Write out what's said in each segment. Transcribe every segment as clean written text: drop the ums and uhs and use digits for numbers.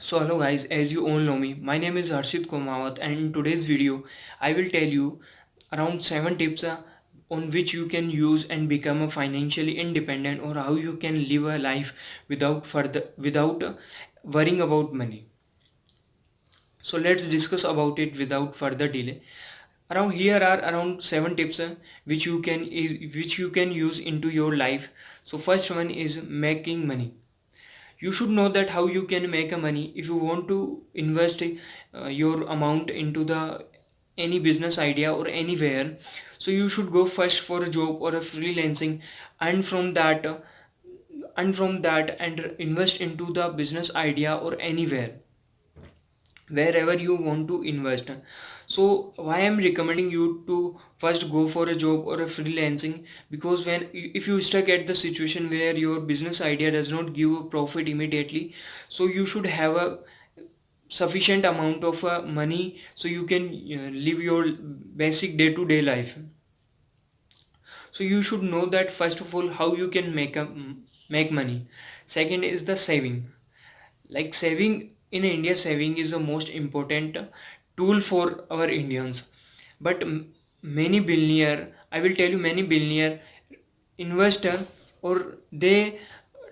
So hello guys, as you all know me, my name is Harshit Komawat and in today's video I will tell you around 7 tips on which you can use and become a financially independent, or how you can live a life without worrying about money. So let's discuss about it without further delay. Around here are around 7 tips which you can use into your life. So first one is making money. You should know that how you can make a money. If you want to invest your amount into the any business idea or anywhere, so you should go first for a job or a freelancing, and from that and invest into the business idea or anywhere wherever you want to invest. So why I'm recommending you to first go for a job or a freelancing? Because if you stuck at the situation where your business idea does not give a profit immediately, so you should have a sufficient amount of money so you can live your basic day-to-day life. So you should know that first of all how you can make money. Second is the saving. Like saving in India, saving is the most important tool for our Indians. But many billionaire, I will tell you, many billionaire investor, or they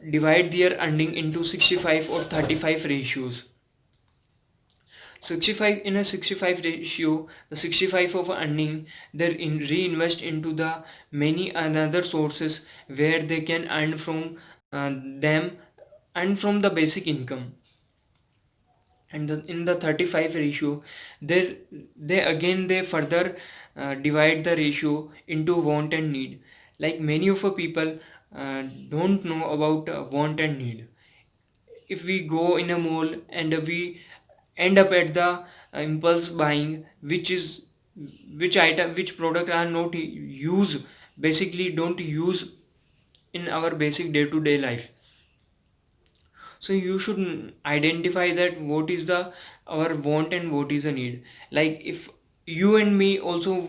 divide their earning into 65 or 35 ratios. 65 in a 65 ratio, the 65 of earning they reinvest into the many another sources where they can earn from them and from the basic income. And in the 35 ratio, they further divide the ratio into want and need. Like many of the people don't know about want and need. If we go in a mall and we end up at the impulse buying, which product are not use, basically don't use in our basic day-to-day life. So you should identify that what is the our want and what is the need. Like if you and me also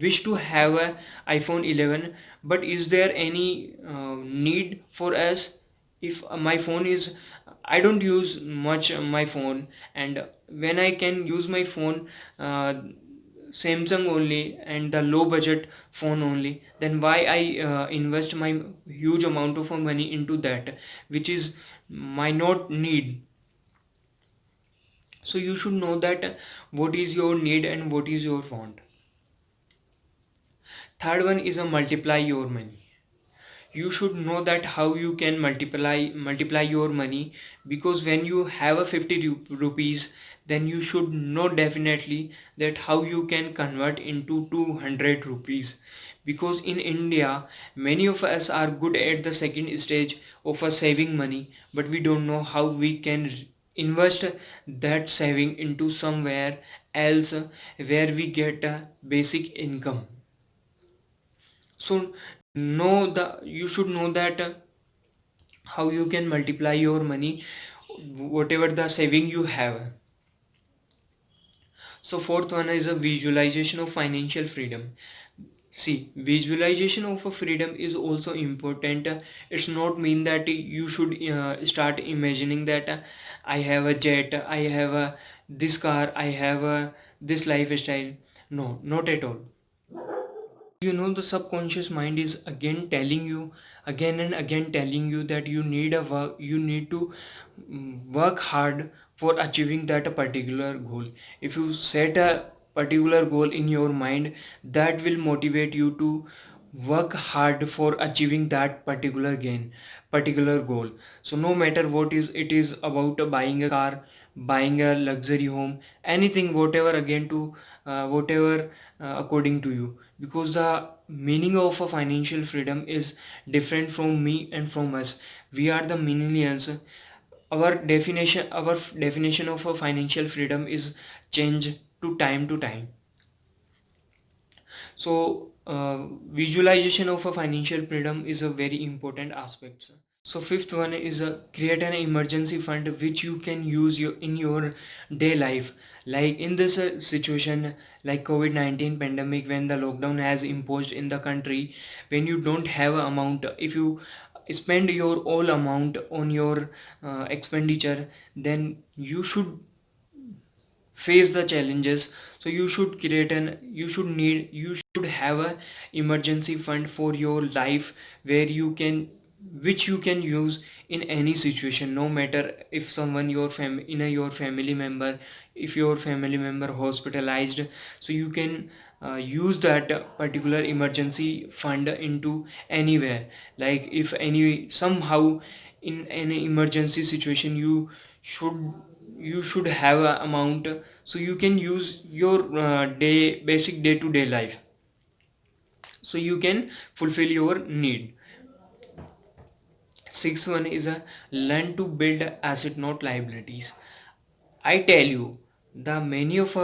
wish to have a iPhone 11, but is there any need for us? If my phone is, I don't use much my phone, and when I can use my phone Samsung only and the low budget phone only, then why I invest my huge amount of money into that which is my not need. So you should know that what is your need and what is your want. Third one is a multiply your money. You should know that how you can multiply your money, because when you have a 50 rupees, then you should know definitely that how you can convert into 200 rupees. Because in India many of us are good at the second stage of a saving money, but we don't know how we can invest that saving into somewhere else where we get a basic income. So know the you should know that how you can multiply your money, whatever the saving you have. So fourth one is a visualization of financial freedom. See, visualization of a freedom is also important. It's not mean that you should start imagining that I have a jet, I have this car, I have this lifestyle. No, not at all. You know, the subconscious mind is again telling you, again and again telling you that you need to work hard for achieving that particular goal. If you set a particular goal in your mind, that will motivate you to work hard for achieving that particular goal. So no matter what is it is about buying a car, buying a luxury home, anything, whatever, again to whatever according to you. Because the meaning of a financial freedom is different from me and from us. We are the millennials. Our definition of a financial freedom is change to time. So visualization of a financial freedom is a very important aspect. So fifth one is create an emergency fund which you can use in your day life. Like in this situation, like COVID-19 pandemic, when the lockdown has imposed in the country, when you don't have a amount, if you spend your all amount on your expenditure, then you should face the challenges. So you should create an you should have a emergency fund for your life, where you can which you can use in any situation, no matter if someone your family member, if your family member hospitalized. So you can use that particular emergency fund into anywhere. Like if any somehow in any emergency situation, should you should have a amount, so you can use your basic day to day life, so you can fulfill your need. Sixth one is a learn to build asset, not liabilities. I tell you, the many of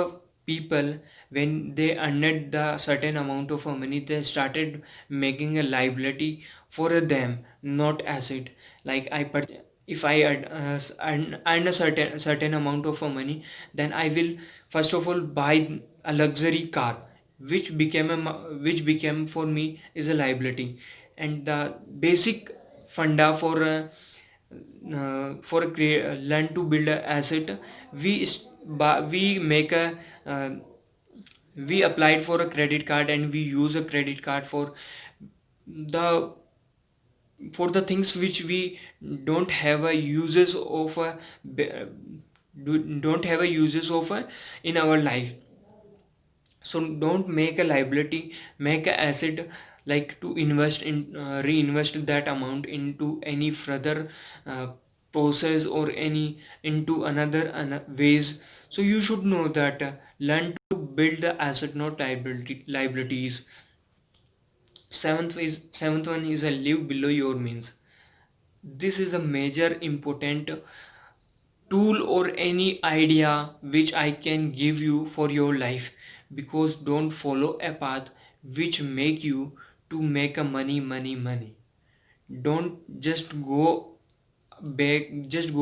people, when they earned the certain amount of money, they started making a liability for them, not asset. Like if I earn a certain amount of money, then I will first of all buy a luxury car, which became for me is a liability. And the basic funda for learn to build a asset, we make a uh, we applied for a credit card, and we use a credit card the the things which we don't have a uses of don't have a uses of in our life. So don't make a liability, make a asset, like to invest in reinvest that amount into any further uh, process or any into another ways. So you should know that learn to build the asset, not liabilities. Seventh one is a live below your means. This is a major important tool or any idea which I can give you for your life, because don't follow a path which make you to make a money. Don't just go back, just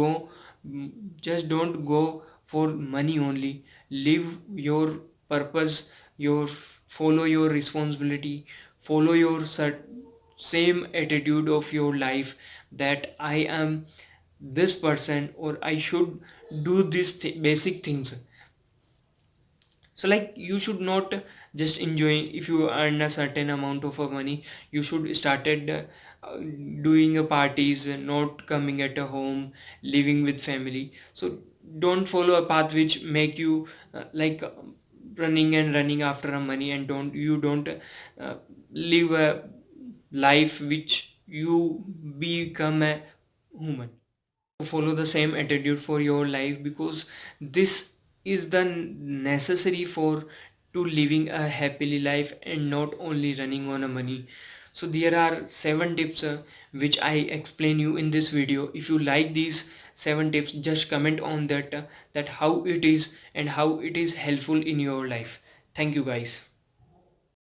don't go for money only. Live your purpose, your follow your responsibility, follow your same attitude of your life, that I am this person, or I should do these basic things. So like you should not just enjoy. If you earn a certain amount of money, you should started doing parties, not coming at a home, living with family. So don't follow a path which make you running and running after a money, and don't live a life which you become a human. Follow the same attitude for your life, because this is the necessary for to living a happily life, and not only running on a money. So there are 7 tips which I explain you in this video. If you like these 7 tips, just comment on that how it is and how it is helpful in your life. Thank you guys.